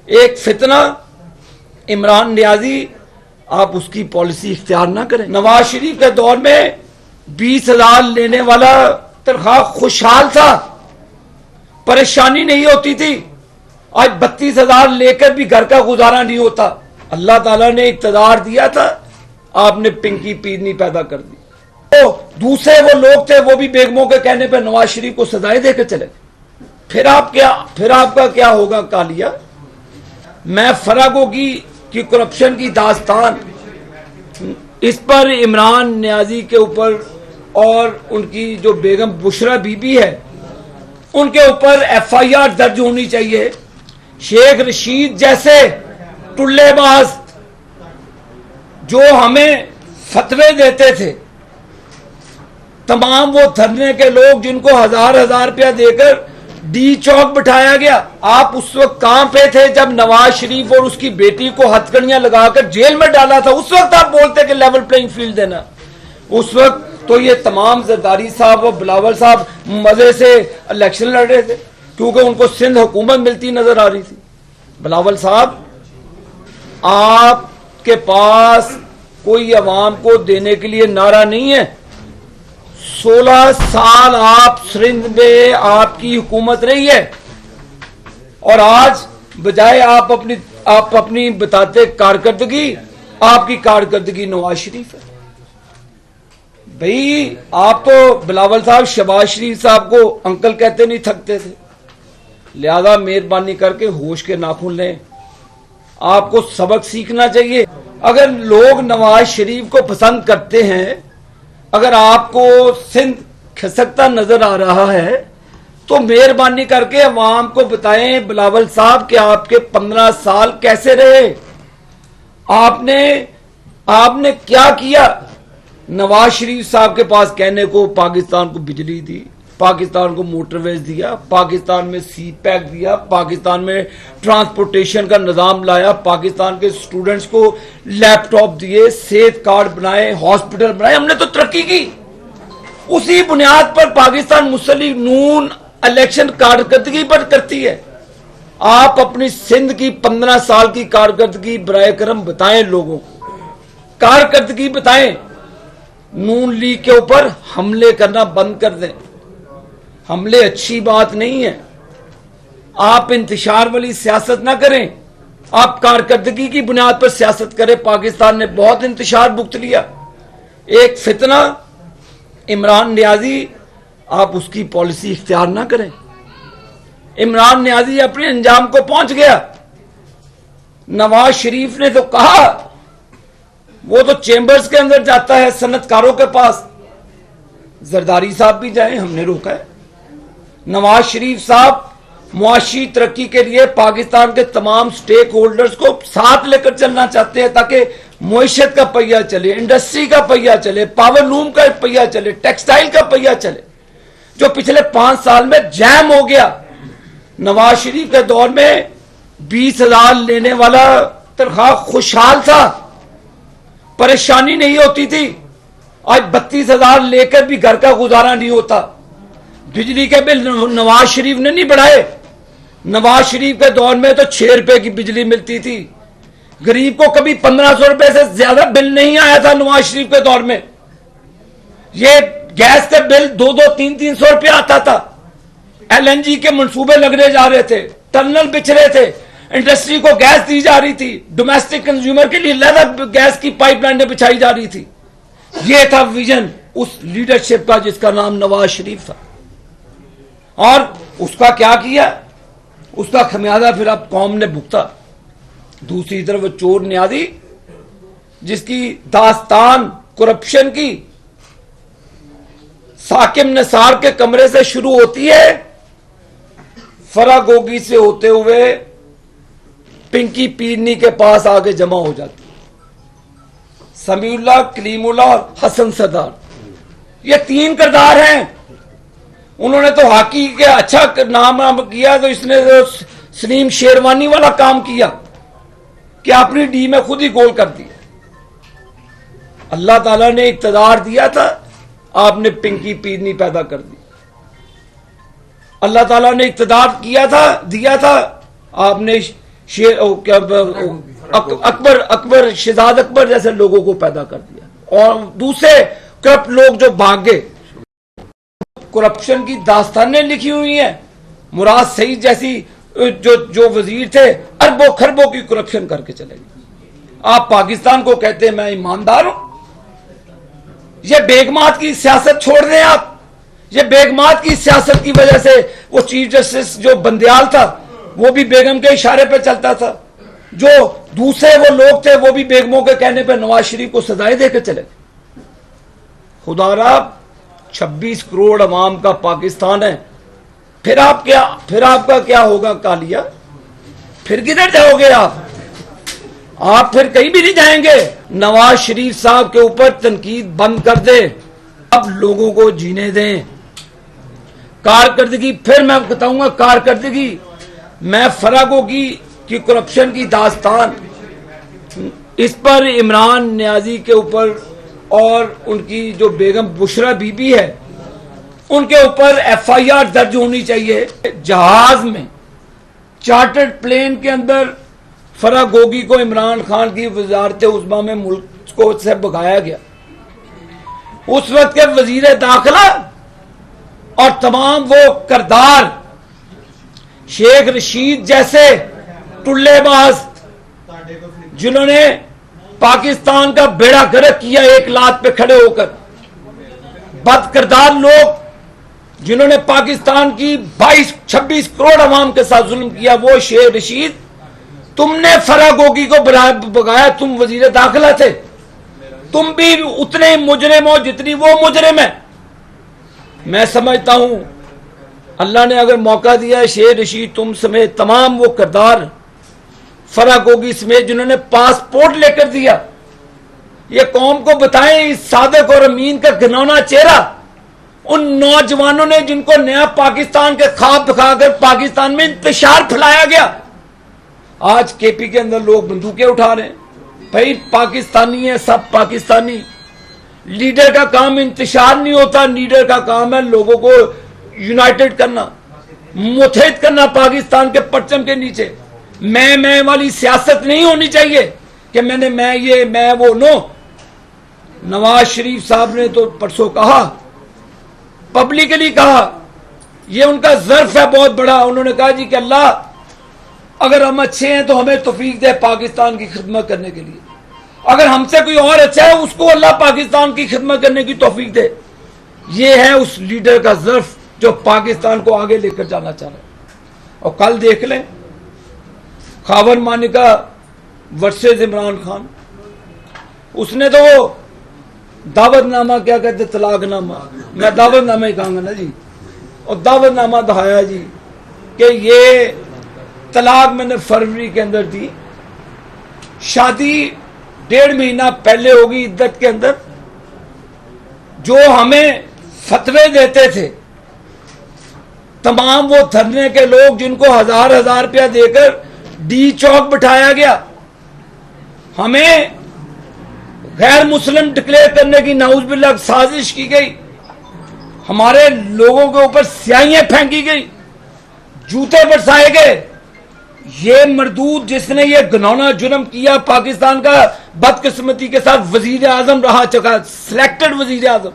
ایک فتنہ عمران نیازی، آپ اس کی پالیسی اختیار نہ کریں۔ نواز شریف کے دور میں 20,000 لینے والا تنخواہ خوشحال تھا، پریشانی نہیں ہوتی تھی۔ آج 32,000 لے کر بھی گھر کا گزارا نہیں ہوتا۔ اللہ تعالیٰ نے اقتدار دیا تھا، آپ نے پنکی پیرنی پیدا کر دی۔ تو دوسرے وہ لوگ تھے، وہ بھی بیگموں کے کہنے پہ نواز شریف کو سزائیں دے کے چلے۔ پھر آپ کا کیا ہوگا کالیا؟ میں فراگوگی کی کرپشن کی داستان، اس پر عمران نیازی کے اوپر اور ان کی جو بیگم بشرا بی بی ہے ان کے اوپر FIR درج ہونی چاہیے۔ شیخ رشید جیسے ٹلے باز جو ہمیں فتوے دیتے تھے، تمام وہ دھرنے کے لوگ جن کو 1000 روپیہ دے کر ڈی چوک بٹھایا گیا، آپ اس وقت کہاں پہ تھے جب نواز شریف اور اس کی بیٹی کو ہتھکڑیاں لگا کر جیل میں ڈالا تھا؟ اس وقت آپ بولتے کہ لیول پلینگ فیلڈ دینا۔ اس وقت تو یہ تمام زرداری صاحب اور بلاول صاحب مزے سے الیکشن لڑ رہے تھے کیونکہ ان کو سندھ حکومت ملتی نظر آ رہی تھی۔ بلاول صاحب، آپ کے پاس کوئی عوام کو دینے کے لیے نعرہ نہیں ہے۔ 16 سال آپ سرند میں آپ کی حکومت رہی ہے اور آج بجائے آپ اپنی بتاتے کارکردگی، آپ کی کارکردگی نواز شریف ہے۔ بھئی آپ تو بلاول صاحب شہباز شریف صاحب کو انکل کہتے نہیں تھکتے تھے، لہذا مہربانی کر کے ہوش کے ناخن لیں، آپ کو سبق سیکھنا چاہیے۔ اگر لوگ نواز شریف کو پسند کرتے ہیں، اگر آپ کو سندھ کھسکتا نظر آ رہا ہے تو مہربانی کر کے عوام کو بتائیں بلاول صاحب کہ آپ کے 15 سال کیسے رہے، آپ نے کیا کیا۔ نواز شریف صاحب کے پاس کہنے کو پاکستان کو بجلی دی، پاکستان کو موٹر ویز دیا، پاکستان میں سی پیک دیا، پاکستان میں ٹرانسپورٹیشن کا نظام لایا، پاکستان کے سٹوڈنٹس کو لیپ ٹاپ دیے، صحت کارڈ بنائے، ہاسپٹل بنائے، ہم نے تو ترقی کی۔ اسی بنیاد پر پاکستان مسلم نون الیکشن کارکردگی پر کرتی ہے۔ آپ اپنی سندھ کی 15 سال کی کارکردگی برائے کرم بتائیں، لوگوں کارکردگی بتائیں۔ نون لیگ کے اوپر حملے کرنا بند کر دیں، حملے اچھی بات نہیں ہے۔ آپ انتشار والی سیاست نہ کریں، آپ کارکردگی کی بنیاد پر سیاست کریں۔ پاکستان نے بہت انتشار بھگت لیا۔ ایک فتنہ عمران نیازی، آپ اس کی پالیسی اختیار نہ کریں۔ عمران نیازی اپنے انجام کو پہنچ گیا۔ نواز شریف نے تو کہا، وہ تو چیمبرز کے اندر جاتا ہے صنعت کاروں کے پاس، زرداری صاحب بھی جائیں، ہم نے روکا ہے۔ نواز شریف صاحب معاشی ترقی کے لیے پاکستان کے تمام سٹیک ہولڈرز کو ساتھ لے کر چلنا چاہتے ہیں تاکہ معیشت کا پہیہ چلے، انڈسٹری کا پہیہ چلے، پاور لوم کا پہیہ چلے، ٹیکسٹائل کا پہیہ چلے، جو پچھلے 5 سال میں جیم ہو گیا۔ نواز شریف کے دور میں 20,000 لینے والا تنخواہ خوشحال تھا، پریشانی نہیں ہوتی تھی۔ آج 32,000 لے کر بھی گھر کا گزارا نہیں ہوتا۔ بجلی کے بل نواز شریف نے نہیں بڑھائے۔ نواز شریف کے دور میں تو 6 روپے کی بجلی ملتی تھی، غریب کو کبھی 1500 روپے سے زیادہ بل نہیں آیا تھا نواز شریف کے دور میں۔ یہ گیس کے بل 200-300 روپے آتا تھا۔ LNG کے منصوبے لگنے جا رہے تھے، ٹرمینل بچ رہے تھے، انڈسٹری کو گیس دی جا رہی تھی، ڈومیسٹک کنزیومر کے لیے علیحدہ گیس کی پائپ لائنیں بچھائی جا رہی تھی۔ یہ تھا ویژن اس لیڈرشپ کا جس کا نام نواز شریف تھا، اور اس کا کیا کیا، اس کا خمیازہ پھر اب قوم نے بھگتا۔ دوسری طرف وہ چور نیازی جس کی داستان کرپشن کی ساکم نثار کے کمرے سے شروع ہوتی ہے، فراگوگی سے ہوتے ہوئے پنکی پیرنی کے پاس آگے جمع ہو جاتی ہے۔ سمیع اللہ، کلیم اللہ اور حسن سردار، یہ 3 کردار ہیں۔ انہوں نے تو ہاکی کے اچھا نام کیا، تو اس نے سلیم شیروانی والا کام کیا کہ اپنی ڈی میں خود ہی گول کر دیا۔ اللہ تعالیٰ نے اقتدار دیا تھا، آپ نے پنکی پیرنی پیدا کر دی۔ اللہ تعالیٰ نے اقتدار دیا تھا، آپ نے اکبر شہزاد اکبر جیسے لوگوں کو پیدا کر دیا، اور دوسرے کرپٹ لوگ جو بھاگ گئے. کرپشن کی داستانیں لکھی ہوئی ہیں. مراد سعید جیسی جو وزیر تھے اربوں خربوں کی کرپشن کر کے چلے گئے. آپ پاکستان کو کہتے ہیں میں ایماندار ہوں. یہ بیگمات کی سیاست چھوڑ دیں آپ. یہ بیگمات کی سیاست کی وجہ سے وہ چیف جسٹس جو بندیال تھا وہ بھی بیگم کے اشارے پہ چلتا تھا. جو دوسرے وہ لوگ تھے وہ بھی بیگموں کے کہنے پہ نواز شریف کو سزائیں دے کے چلے. خدا را 26 کروڑ عوام کا پاکستان ہے. پھر آپ کا کیا ہوگا کالیا؟ پھر کدھر جاؤ گے آپ پھر کہیں بھی نہیں جائیں گے. نواز شریف صاحب کے اوپر تنقید بند کر دیں. اب لوگوں کو جینے دیں. کارکردگی، پھر میں بتاؤں گا کارکردگی. میں فراگو کی کرپشن کی داستان اس پر عمران نیازی کے اوپر اور ان کی جو بیگم بشرا بی بی ہے ان کے اوپر ایف آئی آر درج ہونی چاہیے. جہاز میں چارٹرڈ پلین کے اندر فراگوگی کو عمران خان کی وزارت عظمیٰ میں ملک کو سے بھگایا گیا. اس وقت کے وزیر داخلہ اور تمام وہ کردار شیخ رشید جیسے ٹلے باز جنہوں نے پاکستان کا بیڑا گرک کیا ایک لات پہ کھڑے ہو کر، بد کردار لوگ جنہوں نے پاکستان کی 22-26 کروڑ عوام کے ساتھ ظلم کیا، وہ شیخ رشید تم نے فراگوگی کو بگایا. تم وزیر داخلہ تھے. تم بھی اتنے مجرم ہو جتنی وہ مجرم ہے. میں سمجھتا ہوں اللہ نے اگر موقع دیا ہے شیخ رشید تم سمیت تمام وہ کردار فراگوگی سمیت جنہوں نے پاسپورٹ لے کر دیا، یہ قوم کو بتائیں اس صادق اور امین کا گھنونا چہرہ ان نوجوانوں نے جن کو نیا پاکستان کے خواب دکھا کر پاکستان میں انتشار پھیلایا گیا. آج کے پی کے اندر لوگ بندوقیں اٹھا رہے ہیں. بھائی پاکستانی ہے، سب پاکستانی. لیڈر کا کام انتشار نہیں ہوتا. لیڈر کا کام ہے لوگوں کو یونائٹڈ کرنا، متحد کرنا پاکستان کے پرچم کے نیچے. میں والی سیاست نہیں ہونی چاہیے کہ میں وہ نو. نواز شریف صاحب نے تو پرسوں کہا، پبلکلی کہا، یہ ان کا ظرف ہے بہت بڑا. انہوں نے کہا جی کہ اللہ اگر ہم اچھے ہیں تو ہمیں توفیق دے پاکستان کی خدمت کرنے کے لیے. اگر ہم سے کوئی اور اچھا ہے اس کو اللہ پاکستان کی خدمت کرنے کی توفیق دے. یہ ہے اس لیڈر کا ظرف جو پاکستان کو آگے لے کر جانا چاہ رہا ہے. اور کل دیکھ لیں خاور مانیکا ورسز عمران خان. اس نے تو وہ دعوت نامہ کیا کہتے طلاق نامہ، میں دعوت نامہ ہی کہوں گا نا جی، اور دعوت نامہ دکھایا جی کہ یہ طلاق میں نے فروری کے اندر دی، شادی 1.5 مہینہ پہلے ہوگی عدت کے اندر. جو ہمیں فتوے دیتے تھے تمام وہ دھرنے کے لوگ جن کو 1000 روپیہ دے کر ڈی چوک بٹھایا گیا، ہمیں غیر مسلم ڈکلیئر کرنے کی نعوذ باللہ سازش کی گئی، ہمارے لوگوں کے اوپر سیاہیاں پھینکی گئی، جوتے برسائے گئے. یہ مردود جس نے یہ گنونا جرم کیا پاکستان کا بدقسمتی کے ساتھ وزیر اعظم رہا چکا، سلیکٹڈ وزیر اعظم.